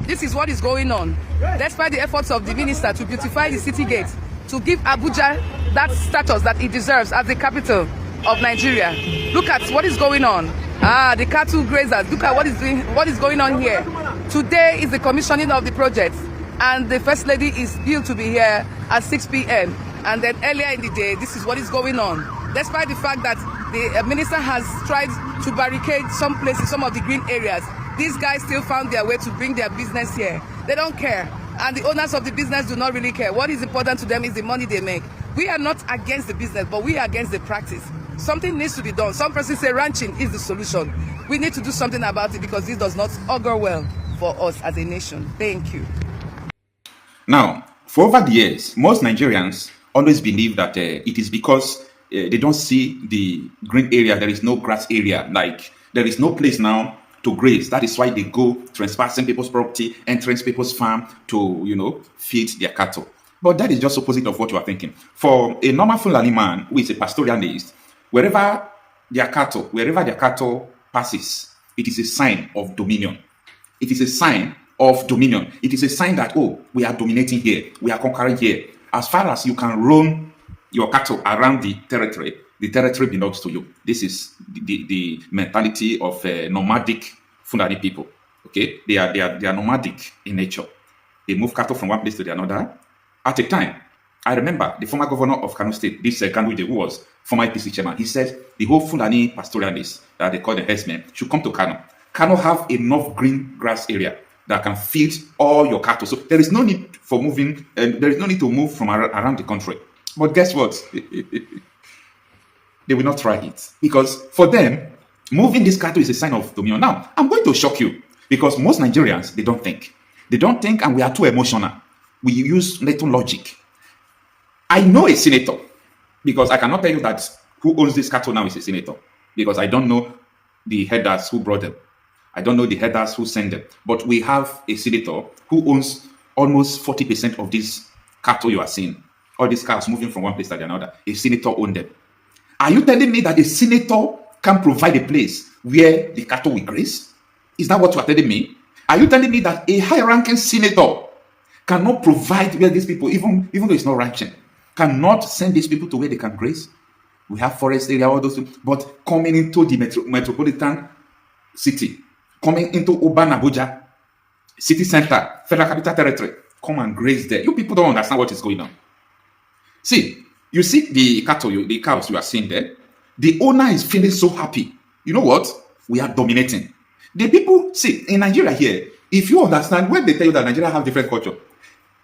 This is what is going on. Despite the efforts of the minister to beautify the city gate, to give Abuja that status that it deserves as the capital of Nigeria. Look at what is going on. The cattle grazers. Look at what is going on here. Today is the commissioning of the project, and the First Lady is due to be here at 6 p.m. And then earlier in the day, this is what is going on. Despite the fact that the minister has tried to barricade some places, some of the green areas, these guys still found their way to bring their business here. They don't care. And the owners of the business do not really care. What is important to them is the money they make. We are not against the business, but we are against the practice. Something needs to be done. Some persons say ranching is the solution. We need to do something about it because this does not augur well for us as a nation. Thank you. Now, for over the years, most Nigerians always believe that it is because they don't see the green area. There is no grass area. Like, there is no place now to graze. That is why they go trespassing people's property, entering people's farm to, feed their cattle. But that is just opposite of what you are thinking. For a normal Fulani man who is a pastoralist, wherever their cattle passes, it is a sign of dominion. It is a sign of dominion. It is a sign that, we are dominating here. We are conquering here. As far as you can roam your cattle around the territory belongs to you. This is the mentality of nomadic Fulani people. Okay, they are nomadic in nature. They move cattle from one place to the another at a time. I remember the former governor of Kano State, this Kanduje, who was former APC chairman. He said the whole Fulani pastoralists that they call the herdsmen should come to Kano. Kano have enough green grass area that can feed all your cattle. So there is no need for moving, and there is no need to move from around the country. But guess what? They will not try it, because for them, moving this cattle is a sign of dominion. Now, I'm going to shock you, because most Nigerians, they don't think. They don't think, and we are too emotional. We use little logic. I know a senator, because I cannot tell you that who owns this cattle now is a senator, because I don't know the headers who brought them. I don't know the headers who sent them. But we have a senator who owns almost 40% of these cattle you are seeing. All these cows moving from one place to another. A senator owned them. Are you telling me that a senator can provide a place where the cattle will graze? Is that what you are telling me? Are you telling me that a high-ranking senator cannot provide where these people, even though it's not ranching, cannot send these people to where they can graze? We have forest area, all those things, but coming into the metropolitan city, coming into urban Abuja, city center, federal capital territory, come and graze there. You people don't understand what is going on. See, you see the cows you are seeing there. The owner is feeling so happy. You know what? We are dominating. The people, see, in Nigeria here, if you understand, when they tell you that Nigeria have different culture,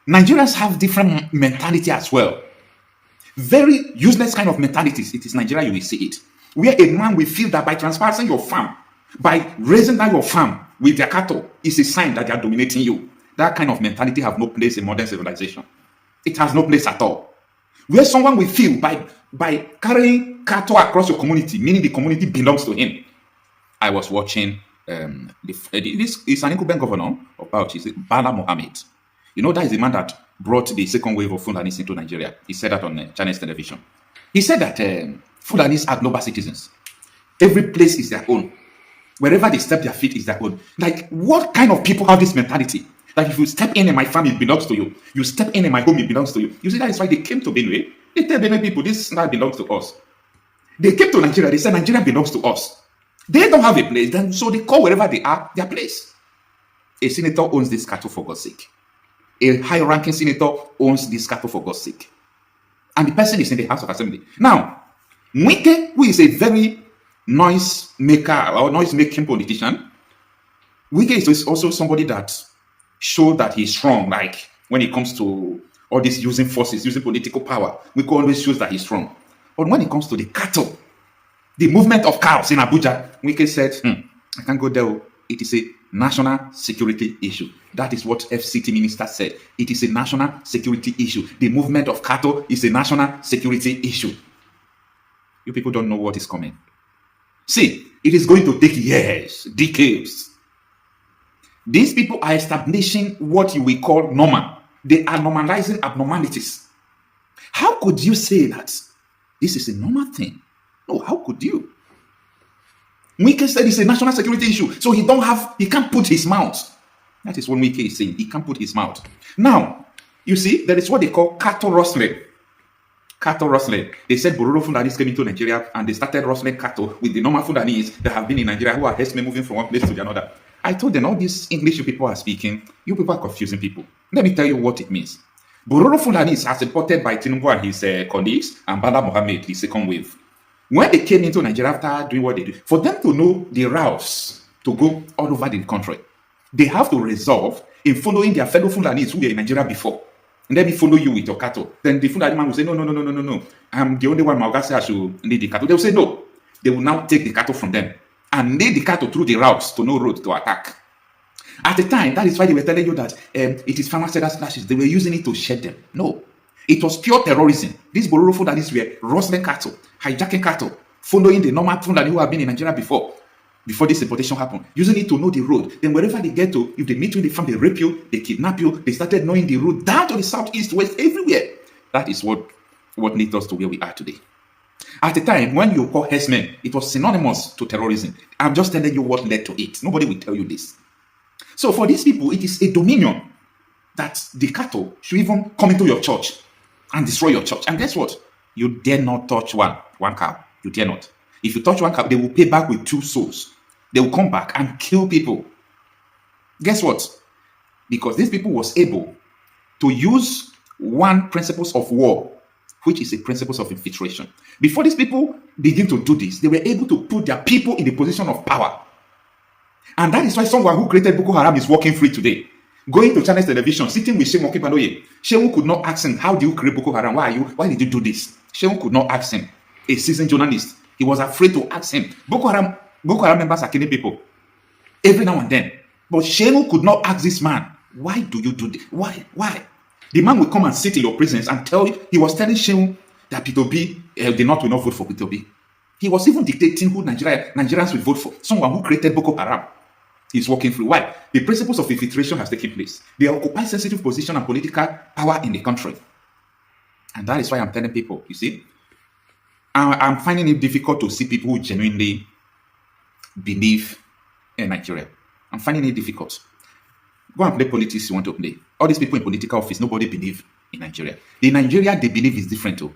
Nigerians have different mentality as well. Very useless kind of mentalities. It is Nigeria, you will see it. Where a man will feel that by trespassing your farm, by raising down your farm with their cattle, is a sign that they are dominating you. That kind of mentality have no place in modern civilization. It has no place at all. Where someone will feel by carrying cattle across your community, meaning the community belongs to him. I was watching this is an incumbent governor of Bauchi, Bala Mohammed. You know, that is the man that brought the second wave of Fulanis into Nigeria. He said that on Chinese television. He said that Fulanis are global citizens. Every place is their own. Wherever they step their feet is their own. Like, what kind of people have this mentality? That if you step in my family, it belongs to you. You step in my home, it belongs to you. You see, that is why they came to Benue. They tell Benue people, this land belongs to us. They came to Nigeria, they said Nigeria belongs to us. They don't have a place, then so they call wherever they are their place. A senator owns this cattle for God's sake. A high-ranking senator owns this cattle for God's sake. And the person is in the House of Assembly. Now, Wike, who is a very noise-maker or noise-making politician, Wike is also somebody that showed that he's strong. Like, when it comes to all this using forces, using political power, Wike always shows that he's strong. But when it comes to the cattle, the movement of cows in Abuja, Wike said, I can't go there. It is a national security issue. That is what FCT minister said. It is a national security issue. The movement of cattle is a national security issue. You people don't know what is coming. See, it is going to take years, decades. These people are establishing what you will call normal. They are normalizing abnormalities. How could you say that this is a normal thing? No, how could you? Wike said it's a national security issue, so he can't put his mouth That is what Wike is saying. He can't put his mouth. Now, you see, there is what they call cattle rustling. Cattle rustling. They said Bororo Fulanis came into Nigeria and they started rustling cattle with the normal Fulanis that have been in Nigeria who are herdsmen moving from one place to the other. I told them all these English you people are speaking, you people are confusing people. Let me tell you what it means. Bororo Fulanis as imported by Tinubu and his colleagues and Bala Mohammed, the second wave. When they came into Nigeria after doing what they do, for them to know the routes to go all over the country, they have to resolve in following their fellow Fulanis who were in Nigeria before. Let me follow you with your cattle. Then the Fulani man will say, no. I'm the only one Malgasi should lead the cattle. They will say no. They will now take the cattle from them and lead the cattle through the routes to no road to attack. At the time, that is why they were telling you that it is farmer sellers clashes. They were using it to shed them. No. It was pure terrorism. These Bororo Fulanis were rustling cattle, hijacking cattle, following the normal Fulani who have been in Nigeria before this importation happened, using it to know the road. Then wherever they get to, if they meet you in the farm, they rape you, they kidnap you, they started knowing the road down to the south, east, west, everywhere. That is what leads us to where we are today. At the time, when you call herdsmen, it was synonymous to terrorism. I'm just telling you what led to it. Nobody will tell you this. So for these people, it is a dominion that the cattle should even come into your church and destroy your church. And guess what? You dare not touch one cow. You dare not. If you touch one cow, they will pay back with 2 souls. They will come back and kill people. Guess what? Because these people was able to use one principles of war, which is a principles of infiltration. Before these people begin to do this, they were able to put their people in the position of power. And that is why someone who created Boko Haram is walking free today. Going to Channels Television, sitting with Shehu Okibanoye. Shehu could not ask him, how do you create Boko Haram? Why did you do this? Shehu could not ask him. A seasoned journalist. He was afraid to ask him. Boko Haram members are killing people every now and then. But Shehu could not ask this man, why do you do this? Why? The man would come and sit in your presence and tell you, he was telling Shehu that P2B, the North will not vote for P2B. He was even dictating who Nigerians will vote for. Someone who created Boko Haram. He's walking through. Why? The principles of infiltration has taken place. They occupy sensitive position and political power in the country. And that is why I'm telling people, you see, I'm finding it difficult to see people who genuinely believe in Nigeria. I'm finding it difficult. Go and play politics you want to play. All these people in political office, nobody believe in Nigeria. The Nigeria they believe is different too.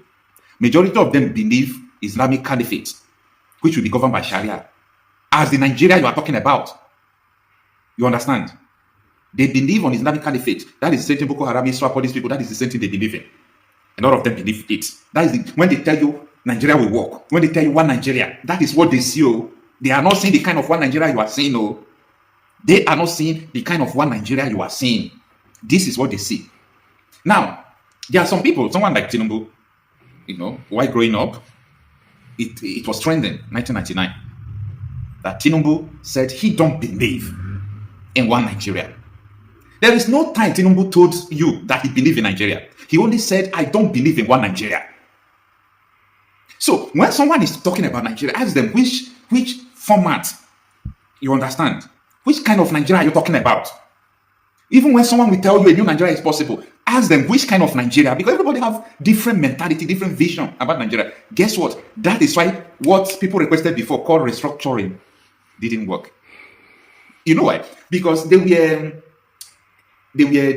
Majority of them believe Islamic Caliphate, which will be governed by Sharia. As the Nigeria you are talking about, you understand? They believe on Islamic Caliphate. That is the same thing Boko Haram, Israel, all these people, that is the same thing they believe in. A lot of them believe it. That is when they tell you Nigeria will work. When they tell you one Nigeria, that is what they see. Oh. They are not seeing the kind of one Nigeria you are seeing. Oh. They are not seeing the kind of one Nigeria you are seeing. This is what they see. Now, there are some people, someone like Tinubu, while growing up, it was trending, 1999, that Tinubu said he don't believe in one Nigeria. There is no time Tinubu told you that he believed in Nigeria. He only said, I don't believe in one Nigeria. So when someone is talking about Nigeria, ask them which format you understand. Which kind of Nigeria are you talking about? Even when someone will tell you a new Nigeria is possible, ask them which kind of Nigeria, because everybody have different mentality, different vision about Nigeria. Guess what? That is why what people requested before called restructuring didn't work. You know why? Because they were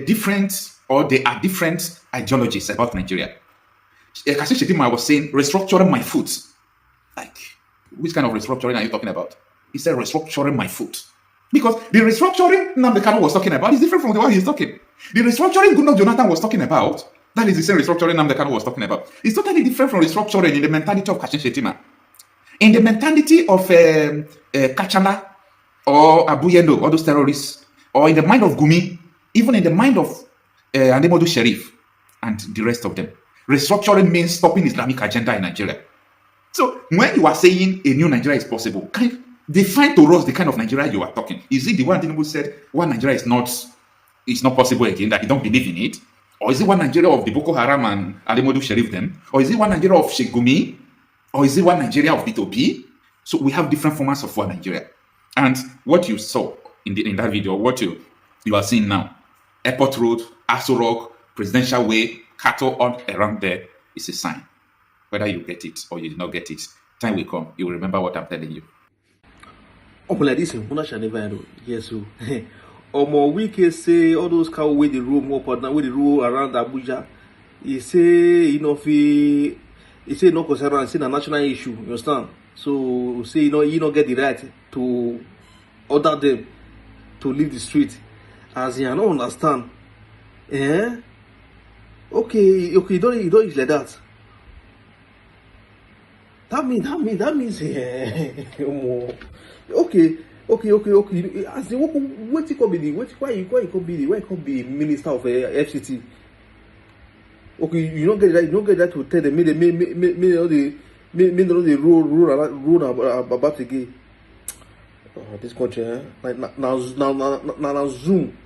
different, or they are different ideologies about Nigeria. Kasim Shettima was saying, restructuring my foot. Like, which kind of restructuring are you talking about? He said, restructuring my foot. Because the restructuring Nnamdi Kanu was talking about is different from the one he's talking. The restructuring Goodluck Jonathan was talking about, that is the same restructuring Nnamdi Kanu was talking about. It's totally different from restructuring in the mentality of Kasim Shettima. In the mentality of Kachala or Abuyendo, all those terrorists, or in the mind of Gumi, even in the mind of Ademodu Sharif and the rest of them, restructuring means stopping Islamic agenda in Nigeria. So when you are saying a new Nigeria is possible, define to us the kind of Nigeria you are talking. Is it the one Tinubu said one Nigeria is not possible again, that you don't believe in it? Or is it one Nigeria of the Boko Haram and Ademodu Sharif them? Or is it one Nigeria of Sheikh Gumi? Or is it one Nigeria of P2P? So we have different formats of one Nigeria. And what you saw in that video, what you are seeing now, Airport Road, Aso Rock, Presidential Way, cattle all around there is a sign. Whether you get it or you did not get it, time will come. You will remember what I'm telling you. Like this, yes, Omo Wike say all those cow wey dey roam up and down, wey dey roll around Abuja. He say he say no concern am, say na national issue. You understand? So say he no get the right to order them to leave the street. As I don't understand. Okay, you don't use like that. That means okay. As in, what he could be the why he could be minister of FCT. Okay, you don't get that. You don't get that to tell them. May all the rule about again. This country, now Zoom.